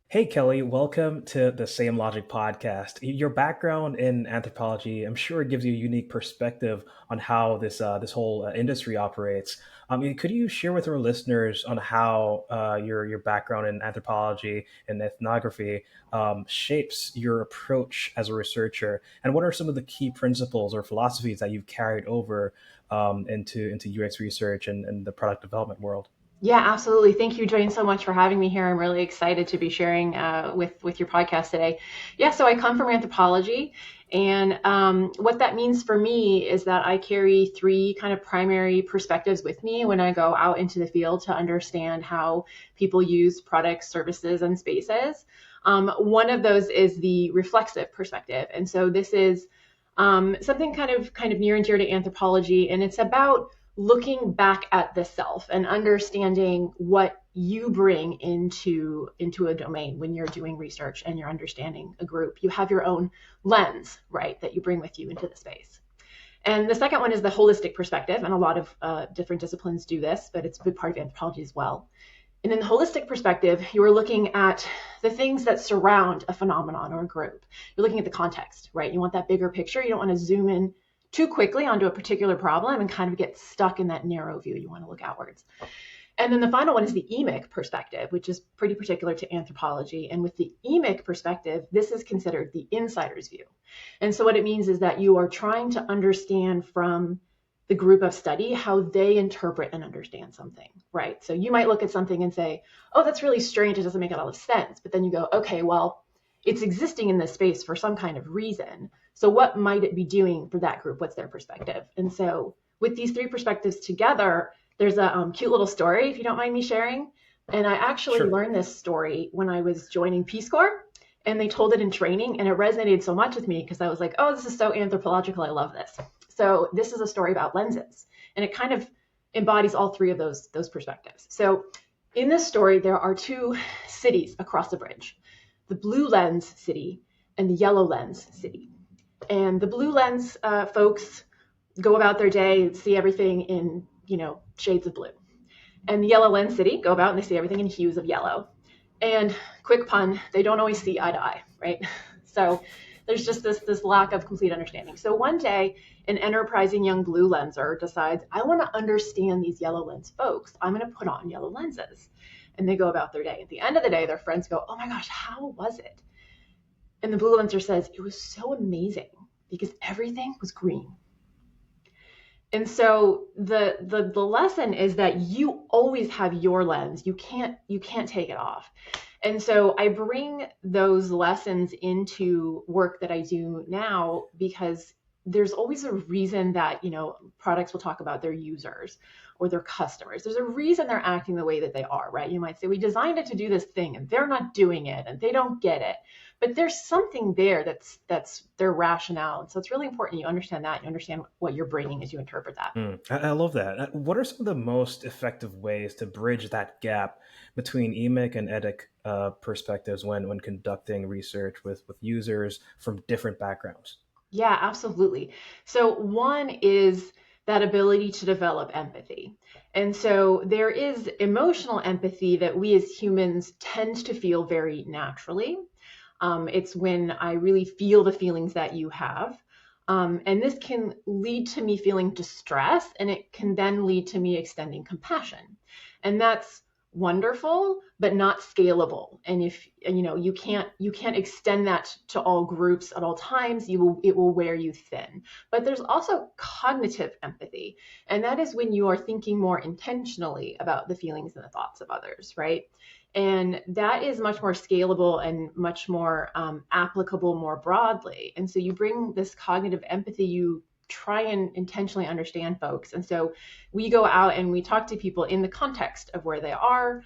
Hey Kelly, welcome to the Samelogic podcast. Your background in anthropology, I'm sure, gives you a unique perspective on how this whole industry operates. Could you share with our listeners on how your background in anthropology and ethnography shapes your approach as a researcher, and what are some of the key principles or philosophies that you've carried over into UX research and the product development world? Yeah, absolutely. Thank you, Jane, so much for having me here. I'm really excited to be sharing with your podcast today. Yeah, so I come from anthropology, and what that means for me is that I carry three kind of primary perspectives with me when I go out into the field to understand how people use products, services, and spaces. One of those is the reflexive perspective, and so this is something kind of near and dear to anthropology, and it's about looking back at the self and understanding what you bring into a domain when you're doing research and you're understanding a group. You have your own lens, right, that you bring with you into the space. And the second one is the holistic perspective, and a lot of different disciplines do this, but it's a big part of anthropology as well. And in the holistic perspective, you are looking at the things that surround a phenomenon or a group. You're looking at the context, right? You want that bigger picture. You don't want to zoom in too quickly onto a particular problem and kind of get stuck in that narrow view. You want to look outwards. And then the final one is the emic perspective, which is pretty particular to anthropology. And with the emic perspective, this is considered the insider's view. And so what it means is that you are trying to understand from the group of study how they interpret and understand something, right? So you might look at something and say, oh, that's really strange. It doesn't make a lot of sense. But then you go, okay, well, it's existing in this space for some kind of reason. So what might it be doing for that group? What's their perspective? And so with these three perspectives together, there's a cute little story, if you don't mind me sharing. And I actually Sure. learned this story when I was joining Peace Corps, and they told it in training, and it resonated so much with me because I was like, oh, this is so anthropological. I love this. So this is a story about lenses, and it kind of embodies all three of those perspectives. So in this story, there are two cities across the bridge, the blue lens city and the yellow lens city. And the blue lens folks go about their day, see everything in, shades of blue. And the yellow lens city go about and they see everything in hues of yellow. And quick pun, they don't always see eye to eye, right? So there's just this lack of complete understanding. So one day, an enterprising young blue lenser decides, I want to understand these yellow lens folks. I'm going to put on yellow lenses. And they go about their day. At the end of the day, their friends go, oh my gosh, how was it? And the blue lenser says, it was so amazing because everything was green. And so the lesson is that you always have your lens. You can't take it off. And so I bring those lessons into work that I do now because there's always a reason that, products will talk about their users or their customers. There's a reason they're acting the way that they are, right? You might say, we designed it to do this thing and they're not doing it and they don't get it. But there's something there that's their rationale. And so it's really important you understand that, you understand what you're bringing as you interpret that. I love that. What are some of the most effective ways to bridge that gap between emic and etic perspectives when conducting research with users from different backgrounds? Yeah, absolutely. So one is that ability to develop empathy. And so there is emotional empathy that we as humans tend to feel very naturally. It's when I really feel the feelings that you have. And this can lead to me feeling distress, and it can then lead to me extending compassion. And that's wonderful, but not scalable. And if you can't extend that to all groups at all times, it will wear you thin. But there's also cognitive empathy, and that is when you are thinking more intentionally about the feelings and the thoughts of others, right? And that is much more scalable and much more applicable more broadly. And so you bring this cognitive empathy, you try and intentionally understand folks. And so we go out and we talk to people in the context of where they are.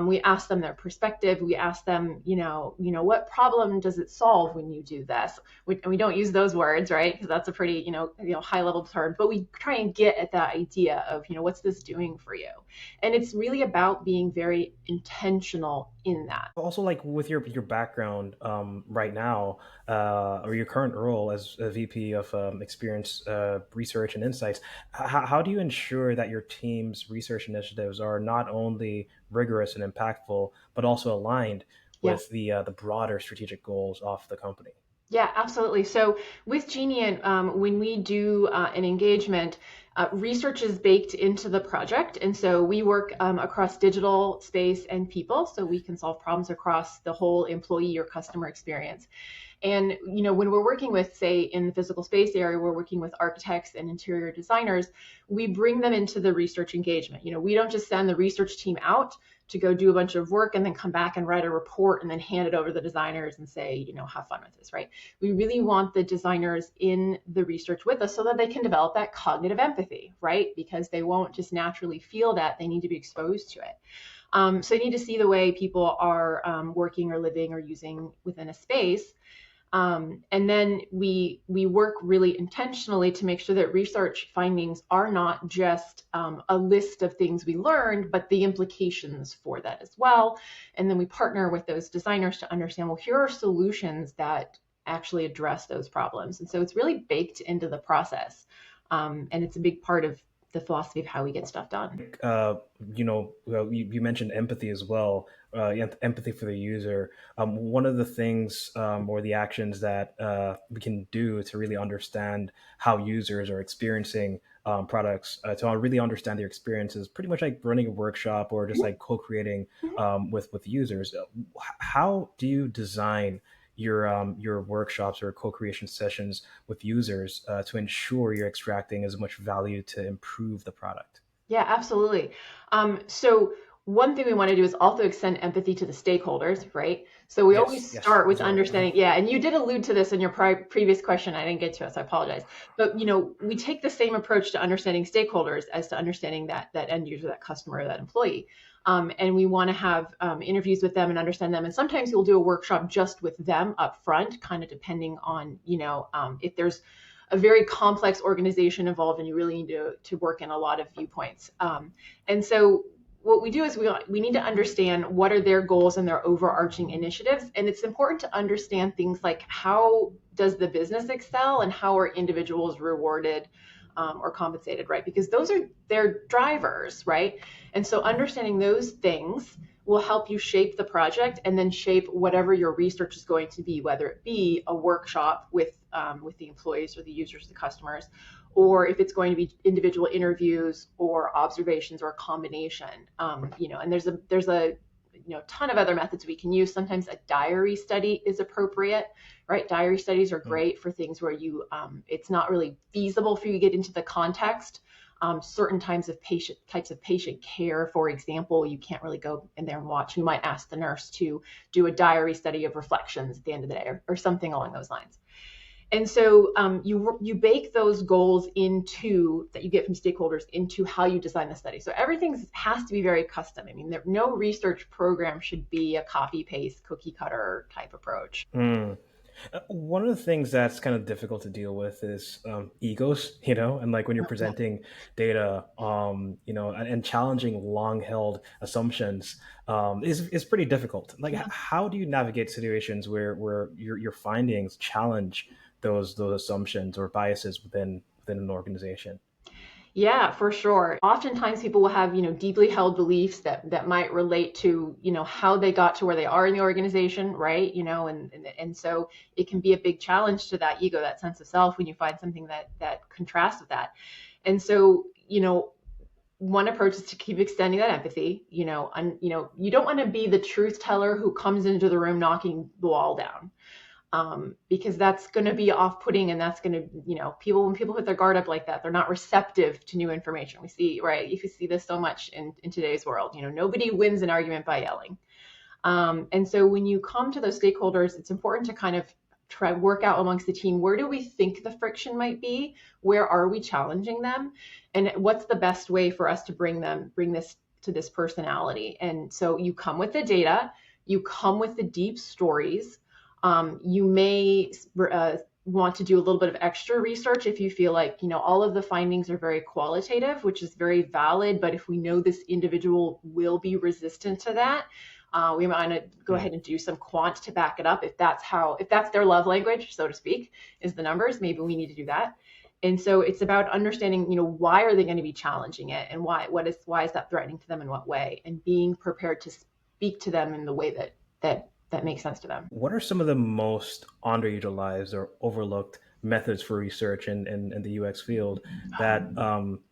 We ask them their perspective. We ask them, what problem does it solve when you do this? We don't use those words, right? Because that's a pretty, high level term. But we try and get at that idea of, what's this doing for you? And it's really about being very intentional in that. Also, like with your background right now, or your current role as a VP of experience research and insights, how do you ensure that your team's research initiatives are not only rigorous and impactful, but also aligned Yeah. the broader strategic goals of the company? Yeah, absolutely. So with Genian, when we do an engagement, research is baked into the project. And so we work across digital space and people, so we can solve problems across the whole employee or customer experience. And when we're working with, say, in the physical space area, we're working with architects and interior designers, we bring them into the research engagement. We don't just send the research team out to go do a bunch of work and then come back and write a report and then hand it over to the designers and say, have fun with this, right? We really want the designers in the research with us so that they can develop that cognitive empathy, right? Because they won't just naturally feel that, they need to be exposed to it. So they need to see the way people are working or living or using within a space. And then we work really intentionally to make sure that research findings are not just a list of things we learned, but the implications for that as well. And then we partner with those designers to understand, well, here are solutions that actually address those problems. And so it's really baked into the process. And it's a big part of the philosophy of how we get stuff done. You mentioned empathy as well, empathy for the user. One of the things or the actions that we can do to really understand how users are experiencing products, to really understand their experiences, pretty much like running a workshop or just like co-creating with users. How do you design your workshops or co-creation sessions with users to ensure you're extracting as much value to improve the product? Yeah, absolutely. So one thing we want to do is also extend empathy to the stakeholders, right? So we always Yes, start with as well. understanding, yeah, and you did allude to this in your previous question. I didn't get to it, so I apologize. But we take the same approach to understanding stakeholders as to understanding that end user, that customer, that employee. And we want to have interviews with them and understand them. And sometimes we'll do a workshop just with them up front, kind of depending on, if there's a very complex organization involved and you really need to work in a lot of viewpoints. And so what we do is we need to understand what are their goals and their overarching initiatives. And it's important to understand things like how does the business excel and how are individuals rewarded or compensated, right? Because those are their drivers, right? And so understanding those things will help you shape the project and then shape whatever your research is going to be, whether it be a workshop with the employees or the users, the customers, or if it's going to be individual interviews or observations or a combination. And there's a ton of other methods we can use. Sometimes a diary study is appropriate, right? Diary studies are great for things where it's not really feasible for you to get into the context. Certain types of patient care, for example, you can't really go in there and watch. You might ask the nurse to do a diary study of reflections at the end of the day or something along those lines. And so you bake those goals that you get from stakeholders into how you design the study. So everything has to be very custom. I mean, no research program should be a copy paste cookie cutter type approach. Mm. One of the things that's kind of difficult to deal with is egos, and like when you're Yeah. presenting data, and challenging long-held assumptions is pretty difficult. Like, Yeah. how do you navigate situations where your findings challenge those assumptions or biases within an organization? Yeah, for sure. Oftentimes people will have, deeply held beliefs that might relate to, how they got to where they are in the organization, right? And so it can be a big challenge to that ego, that sense of self when you find something that contrasts with that. And so, one approach is to keep extending that empathy, and you don't want to be the truth teller who comes into the room knocking the wall down. Because that's going to be off-putting, and that's going to, when people put their guard up like that, they're not receptive to new information. We see, right? You can see this so much in today's world. Nobody wins an argument by yelling. And so when you come to those stakeholders, it's important to kind of try work out amongst the team, where do we think the friction might be? Where are we challenging them? And what's the best way for us to bring this to this personality? And so you come with the data, you come with the deep stories. You may want to do a little bit of extra research if you feel like, all of the findings are very qualitative, which is very valid. But if we know this individual will be resistant to that, we might want to go ahead and do some quant to back it up. If that's their love language, so to speak, is the numbers, maybe we need to do that. And so it's about understanding, why are they going to be challenging it, and why is that threatening to them in what way, and being prepared to speak to them in the way that that make sense to them. What are some of the most underutilized or overlooked methods for research in the UX field that,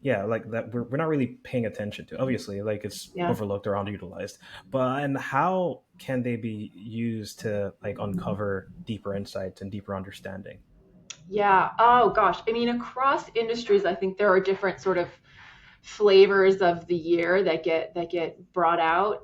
yeah, like that we're not really paying attention to? Obviously, like it's Yeah. overlooked or underutilized, but and how can they be used to like uncover deeper insights and deeper understanding? Yeah. Oh gosh. I mean, across industries, I think there are different sort of flavors of the year that get brought out.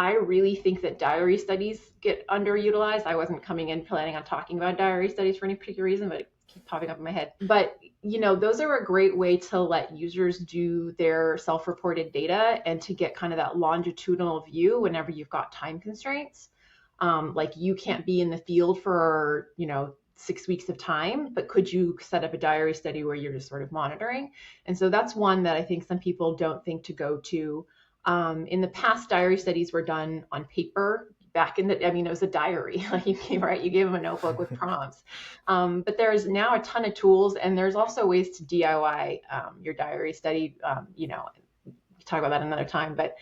I really think that diary studies get underutilized. I wasn't coming in planning on talking about diary studies for any particular reason, but it keeps popping up in my head. But those are a great way to let users do their self-reported data and to get kind of that longitudinal view whenever you've got time constraints. Like you can't be in the field for 6 weeks of time, but could you set up a diary study where you're just sort of monitoring? And so that's one that I think some people don't think to go to. In the past, diary studies were done on paper. Back in I mean, it was a diary. Like you gave them a notebook with prompts. But there's now a ton of tools, and there's also ways to DIY your diary study. Talk about that another time. But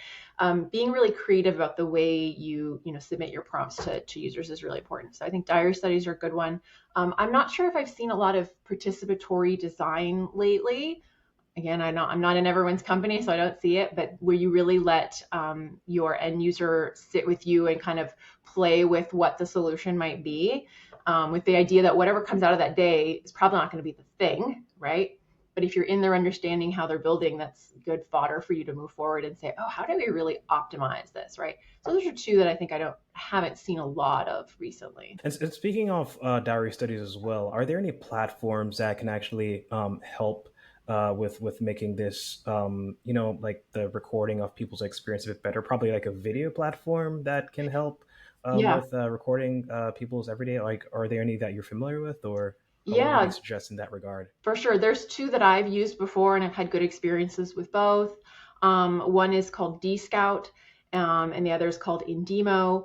being really creative about the way you submit your prompts to users is really important. So I think diary studies are a good one. I'm not sure if I've seen a lot of participatory design lately. Again, I'm not in everyone's company, so I don't see it, but where you really let your end user sit with you and kind of play with what the solution might be, with the idea that whatever comes out of that day is probably not going to be the thing, right? But if you're in there understanding how they're building, that's good fodder for you to move forward and say, oh, how do we really optimize this, right? So those are two that I think haven't seen a lot of recently. And speaking of diary studies as well, are there any platforms that can actually help with making this, like the recording of people's experience a bit better? Probably like a video platform that can help Yeah, with recording people's everyday. Like, are there any that you're familiar with, or what would you yeah, suggest in that regard? for sure. There's two that I've used before and I've had good experiences with both. One is called Dscout, and the other is called Indemo.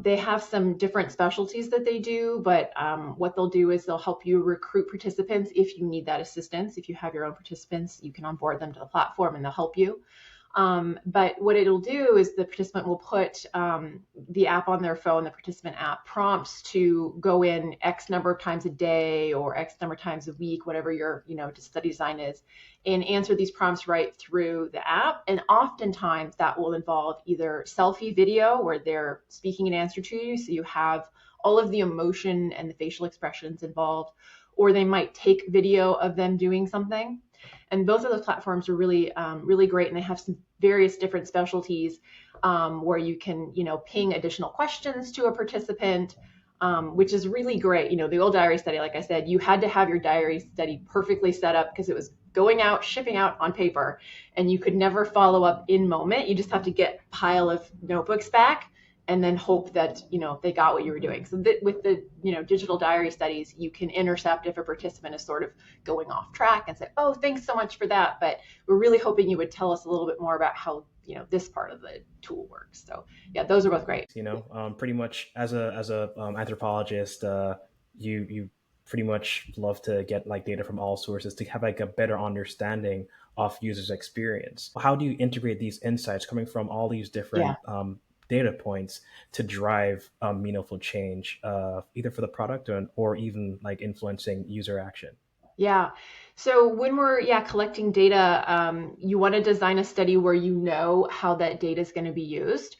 They have some different specialties that they do, but what they'll do is they'll help you recruit participants if you need that assistance. If you have your own participants, you can onboard them to the platform and they'll help you. But what it'll do is the participant will put the app on their phone, the participant app, prompts to go in X number of times a day or X number of times a week, whatever your study design is, and answer these prompts right through the app. And oftentimes that will involve either selfie video where they're speaking an answer to you, so you have all of the emotion and the facial expressions involved, or they might take video of them doing something. And both of those platforms are really, really great, and they have some various different specialties where you can, ping additional questions to a participant, which is really great. The old diary study, like I said, you had to have your diary study perfectly set up because it was going out, shipping out on paper, and you could never follow up in moment. You just have to get a pile of notebooks back and then hope that they got what you were doing. So that with the digital diary studies, you can intercept if a participant is sort of going off track and say, oh, thanks so much for that, but we're really hoping you would tell us a little bit more about how this part of the tool works. So yeah, those are both great. Pretty much as a anthropologist, you pretty much love to get like data from all sources to have like a better understanding of users' experience. How do you integrate these insights coming from all these Yeah. different data points to drive meaningful change, either for the product or even like influencing user action? Yeah. So when we're collecting data, you want to design a study where you know how that data is going to be used.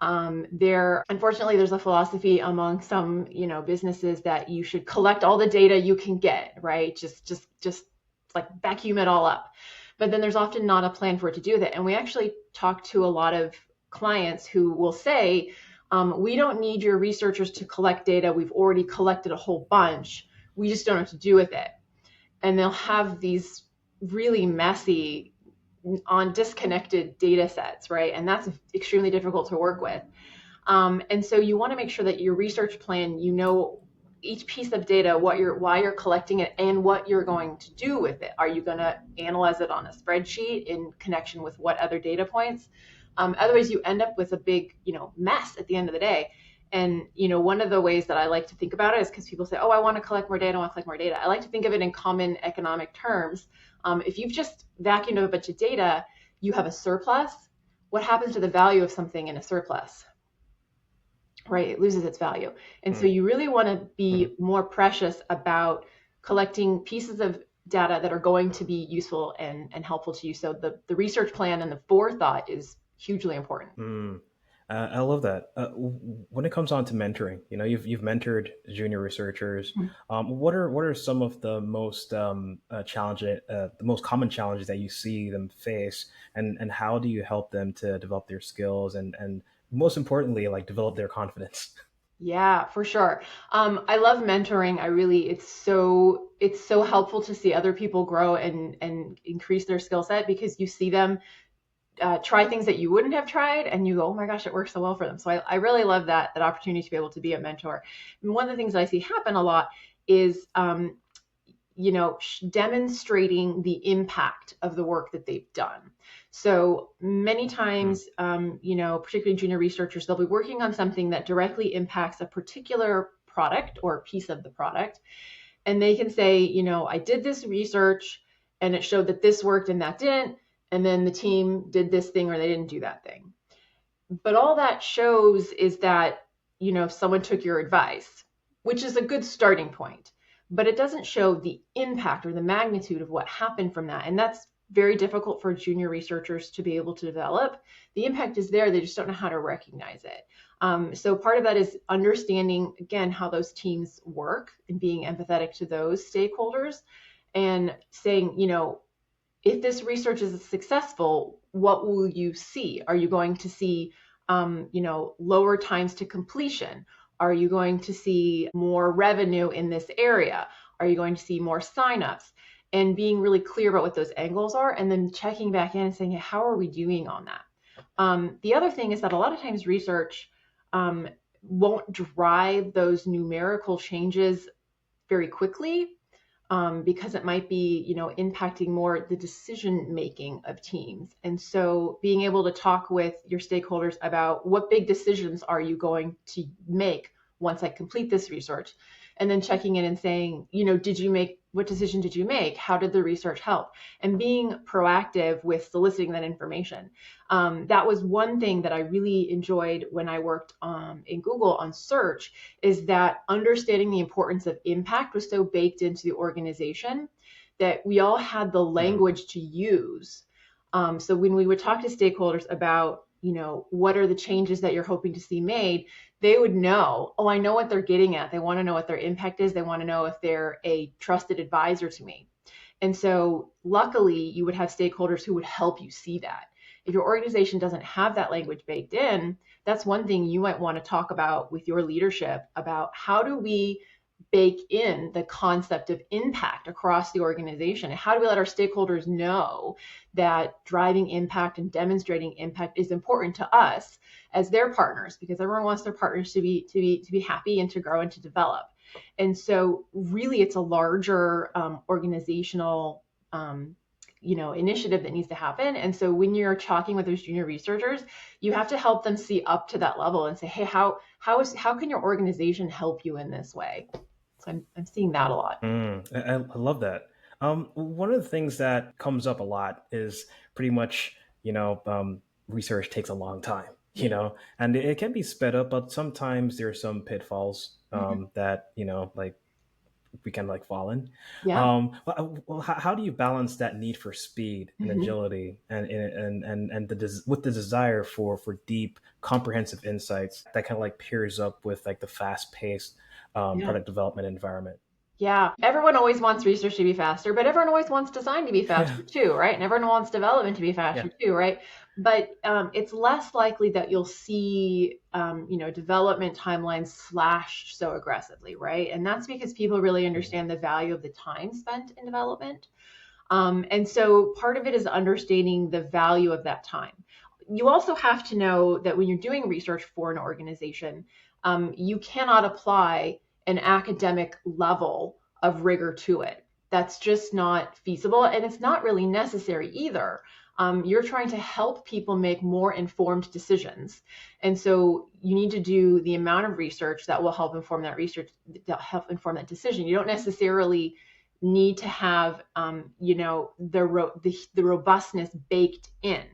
Unfortunately, there's a philosophy among some businesses that you should collect all the data you can get, right? Just like vacuum it all up. But then there's often not a plan for it to do that. And we actually talk to a lot of clients who will say, we don't need your researchers to collect data. We've already collected a whole bunch. We just don't know what to do with it. And they'll have these really messy on disconnected data sets, right? And that's extremely difficult to work with. And so you want to make sure that your research plan, each piece of data, why you're collecting it and what you're going to do with it. Are you going to analyze it on a spreadsheet in connection with what other data points? Otherwise you end up with a big, mess at the end of the day. And, one of the ways that I like to think about it is because people say, oh, I want to collect more data, I want to collect more data. I like to think of it in common economic terms. If you've just vacuumed up a bunch of data, you have a surplus. What happens to the value of something in a surplus? right? It loses its value. And so Mm, you really want to mhm. be more precious about collecting pieces of data that are going to be useful and helpful to you. So the research plan and the forethought is hugely important. Mm. I love that. When it comes on to mentoring, you've mentored junior researchers. What are some of the most challenging, the most common challenges that you see them face, and how do you help them to develop their skills and most importantly, like develop their confidence? Yeah, for sure. I love mentoring. I really, it's so helpful to see other people grow and increase their skill set because you see them try things that you wouldn't have tried, and you go, oh my gosh, it works so well for them. So I really love that opportunity to be able to be a mentor. And one of the things that I see happen a lot is demonstrating the impact of the work that they've done. So many Mm, times, particularly junior researchers, they'll be working on something that directly impacts a particular product or piece of the product. And they can say, I did this research and it showed that this worked and that didn't. And then the team did this thing or they didn't do that thing. But all that shows is that, someone took your advice, which is a good starting point, but it doesn't show the impact or the magnitude of what happened from that. And that's very difficult for junior researchers to be able to develop. The impact is there, they just don't know how to recognize it. So part of that is understanding, again, how those teams work and being empathetic to those stakeholders and saying, if this research is successful, what will you see? Are you going to see, lower times to completion? Are you going to see more revenue in this area? Are you going to see more signups? And being really clear about what those angles are, and then checking back in and saying, hey, how are we doing on that? The other thing is that a lot of times research um, won't drive those numerical changes very quickly because it might be, impacting more the decision making of teams. And so being able to talk with your stakeholders about what big decisions are you going to make once I complete this research, and then checking in and saying, what decision did you make? How did the research help? And being proactive with soliciting that information. That was one thing that I really enjoyed when I worked in Google on search, is that understanding the importance of impact was so baked into the organization that we all had the mhm. language to use. So when we would talk to stakeholders about, what are the changes that you're hoping to see made, they would know, oh, I know what they're getting at. They want to know what their impact is. They want to know if they're a trusted advisor to me. And so luckily, you would have stakeholders who would help you see that. If your organization doesn't have that language baked in, that's one thing you might want to talk about with your leadership about how do we bake in the concept of impact across the organization? How do we let our stakeholders know that driving impact and demonstrating impact is important to us as their partners? Because everyone wants their partners to be happy and to grow and to develop. And so really it's a larger organizational initiative that needs to happen. And so when you're talking with those junior researchers, you have to help them see up to that level and say, hey, how can your organization help you in this way? So I'm seeing that a lot. I love that. One of the things that comes up a lot is pretty much, research takes a long time, and it can be sped up, but sometimes there are some pitfalls Mhm. that, like we can like fall in. Yeah. Well, how do you balance that need for speed and Mhm. agility and with the desire for deep, comprehensive insights that kind of like pairs up with like the fast paced Yeah. product development environment? Yeah, everyone always wants research to be faster, but everyone always wants design to be Yeah, faster too, right? And everyone wants development to be yeah. faster too, right? But it's less likely that you'll see, development timelines slashed so aggressively, right? And that's because people really Mhm. understand the value of the time spent in development. And so part of it is understanding the value of that time. You also have to know that when you're doing research for an organization, you cannot apply an academic level of rigor to it. That's just not feasible, and it's not really necessary either. You're trying to help people make more informed decisions. And so you need to do the amount of research that will help inform that research, that help inform that decision. You don't necessarily need to have the robustness baked in.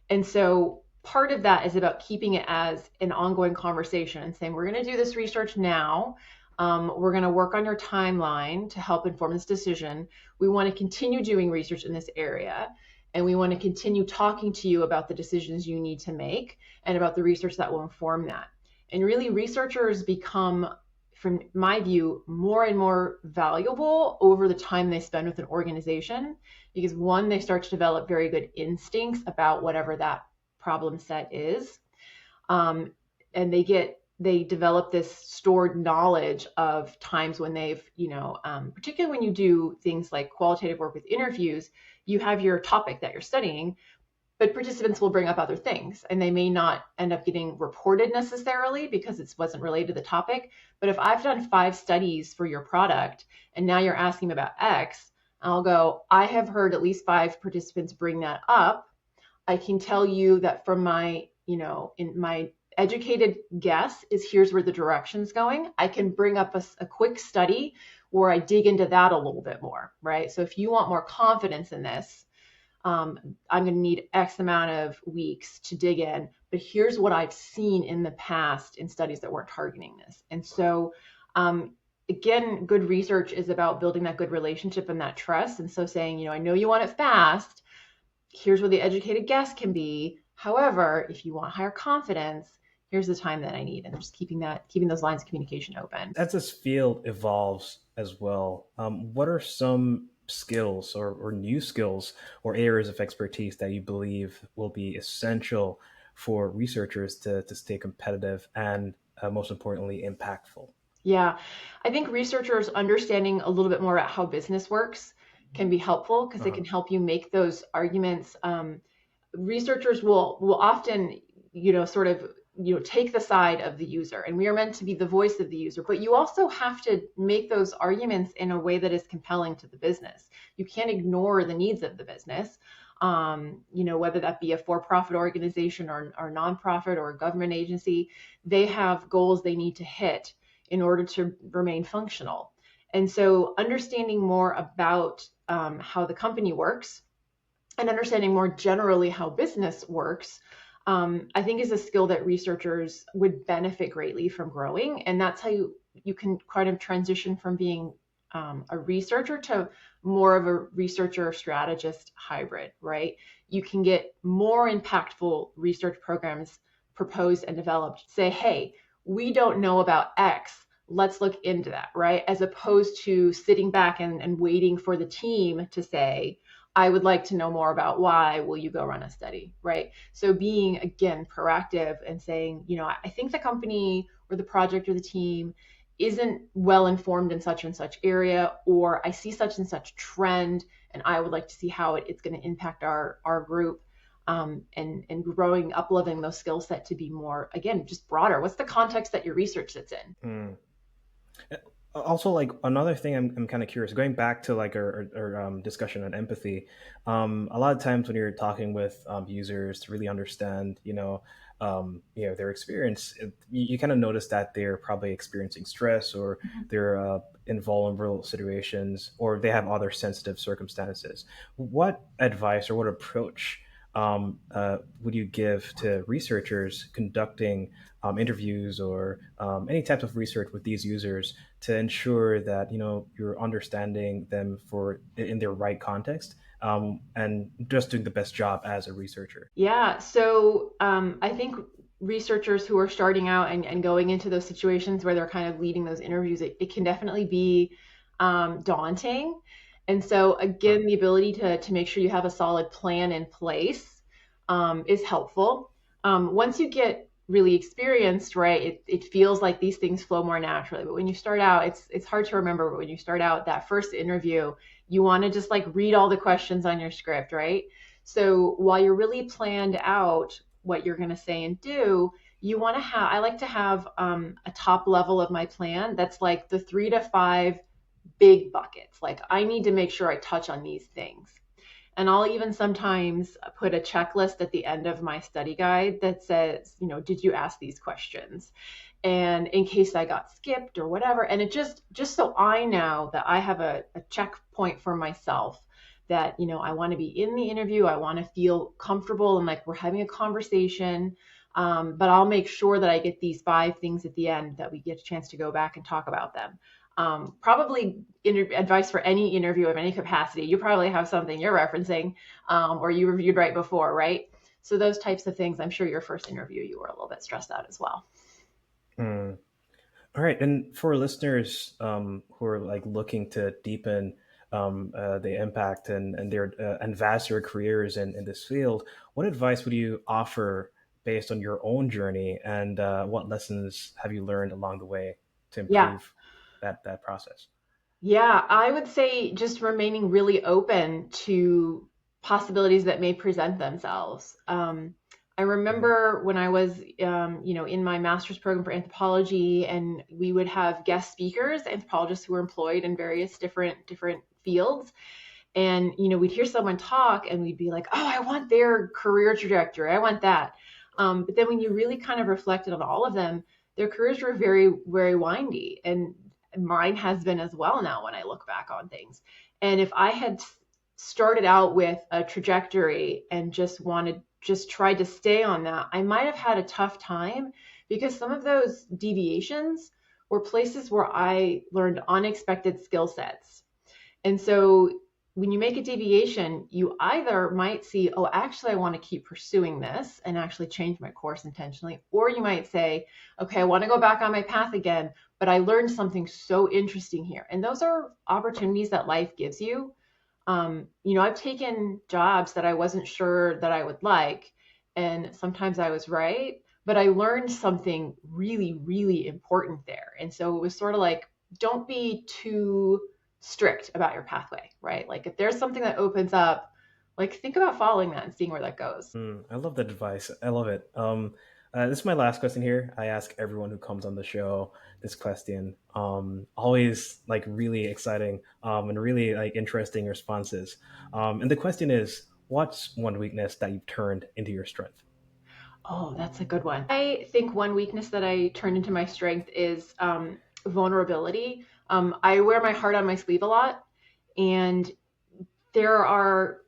And so part of that is about keeping it as an ongoing conversation and saying, we're going to do this research now. We're going to work on your timeline to help inform this decision. We want to continue doing research in this area, and we want to continue talking to you about the decisions you need to make and about the research that will inform that. And really, researchers become, from my view, more and more valuable over the time they spend with an organization, because one, they start to develop very good instincts about whatever that problem set is. And they develop this stored knowledge of times when they've, particularly when you do things like qualitative work with interviews, you have your topic that you're studying, but participants will bring up other things and they may not end up getting reported necessarily because it wasn't related to the topic. But if I've done 5 studies for your product and now you're asking about X, I'll go, I have heard at least 5 participants bring that up. I can tell you that from my, in my educated guess is here's where the direction's going. I can bring up a quick study where I dig into that a little bit more, right? So if you want more confidence in this, I'm going to need X amount of weeks to dig in, but here's what I've seen in the past in studies that weren't targeting this. And so, again, good research is about building that good relationship and that trust. And so saying, I know you want it fast. Here's where the educated guess can be. However, if you want higher confidence, here's the time that I need. And just keeping those lines of communication open. As this field evolves as well, what are some skills or new skills or areas of expertise that you believe will be essential for researchers to stay competitive and most importantly, impactful? Yeah, I think researchers understanding a little bit more about how business works can be helpful because it Uh-huh. can help you make those arguments. Researchers will often, sort of, take the side of the user, and we are meant to be the voice of the user, but you also have to make those arguments in a way that is compelling to the business. You can't ignore the needs of the business. Whether that be a for-profit organization or nonprofit or a government agency, they have goals they need to hit in order to remain functional. And so understanding more about how the company works and understanding more generally how business works, I think is a skill that researchers would benefit greatly from growing. And that's how you can kind of transition from being a researcher to more of a researcher strategist hybrid, right? You can get more impactful research programs proposed and developed. Say, hey, we don't know about X. Let's look into that, right? As opposed to sitting back and waiting for the team to say, I would like to know more about why. Will you go run a study, right? So being, again, proactive and saying, I think the company or the project or the team isn't well informed in such and such area, or I see such and such trend, and I would like to see how it's going to impact our group, and growing, up-leveling those skill set to be more, again, just broader. What's the context that your research sits in? Mm. Also, like another thing, I'm kind of curious. Going back to like our discussion on empathy, a lot of times when you're talking with users to really understand, their experience, you kind of notice that they're probably experiencing stress or they're in vulnerable situations or they have other sensitive circumstances. What advice or what approach would you give to researchers conducting interviews or any type of research with these users to ensure that you're understanding them for in their right context, and just doing the best job as a researcher? Yeah, so I think researchers who are starting out and going into those situations where they're kind of leading those interviews, it can definitely be daunting. And so Uh, again, the ability to make sure you have a solid plan in place is helpful. Once you get really experienced, right, it feels like these things flow more naturally. But when you start out, it's hard to remember. But when you start out that first interview, you want to just like read all the questions on your script, right? So while you're really planned out what you're going to say and do, you want to have, I like to have a top level of my plan that's like the 3 to 5 big buckets. Like I need to make sure I touch on these things. And I'll even sometimes put a checklist at the end of my study guide that says, did you ask these questions? And in case I got skipped or whatever. And it just so I know that I have a checkpoint for myself that, I want to be in the interview. I want to feel comfortable and like we're having a conversation. But I'll make sure that I get these 5 things at the end that we get a chance to go back and talk about them. Probably advice for any interview of any capacity. You probably have something you're referencing, or you reviewed right before, right? So those types of things, I'm sure your first interview, you were a little bit stressed out as well. Mm. All right, and for listeners who are like looking to deepen the impact and their and vast their careers in this field, what advice would you offer based on your own journey, and what lessons have you learned along the way to Yeah. improve that process? Yeah, I would say just remaining really open to possibilities that may present themselves. I Mhm. remember when I was, in my master's program for anthropology, and we would have guest speakers, anthropologists who were employed in various different fields, and we'd hear someone talk, and we'd be like, "Oh, I want their career trajectory. I want that." But then when you really kind of reflected on all of them, their careers were very, very windy, and mine has been as well now when I look back on things. And if I had started out with a trajectory and just tried to stay on that, I might have had a tough time because some of those deviations were places where I learned unexpected skill sets. And so when you make a deviation, you either might see, oh, actually, I want to keep pursuing this and actually change my course intentionally. Or you might say, okay, I want to go back on my path again, but I learned something so interesting here. And those are opportunities that life gives you. I've taken jobs that I wasn't sure that I would like, and sometimes I was right, but I learned something really, really important there. And so it was sort of like, don't be too strict about your pathway, right? Like if there's something that opens up, like think about following that and seeing where that goes. I love that advice. I love it. This is my last question here. I ask everyone who comes on the show this question. Always like really exciting and really like interesting responses. And the question is, what's one weakness that you've turned into your strength? Oh, that's a good one. I think one weakness that I turned into my strength is vulnerability. I wear my heart on my sleeve a lot, and there are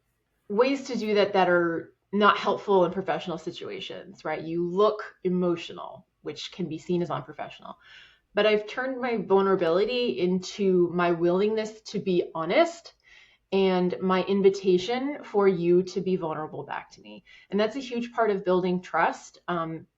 ways to do that that are not helpful in professional situations, right? You look emotional, which can be seen as unprofessional. But I've turned my vulnerability into my willingness to be honest and my invitation for you to be vulnerable back to me. And that's a huge part of building trust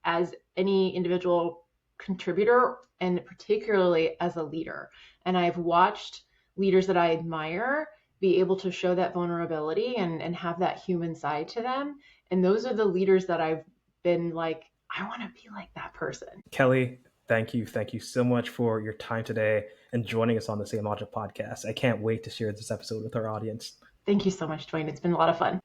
as any individual contributor, and particularly as a leader. And I've watched leaders that I admire be able to show that vulnerability and have that human side to them. And those are the leaders that I've been like, I want to be like that person. Kelly, thank you. Thank you so much for your time today and joining us on the Same Logic podcast. I can't wait to share this episode with our audience. Thank you so much, Dwayne. It's been a lot of fun.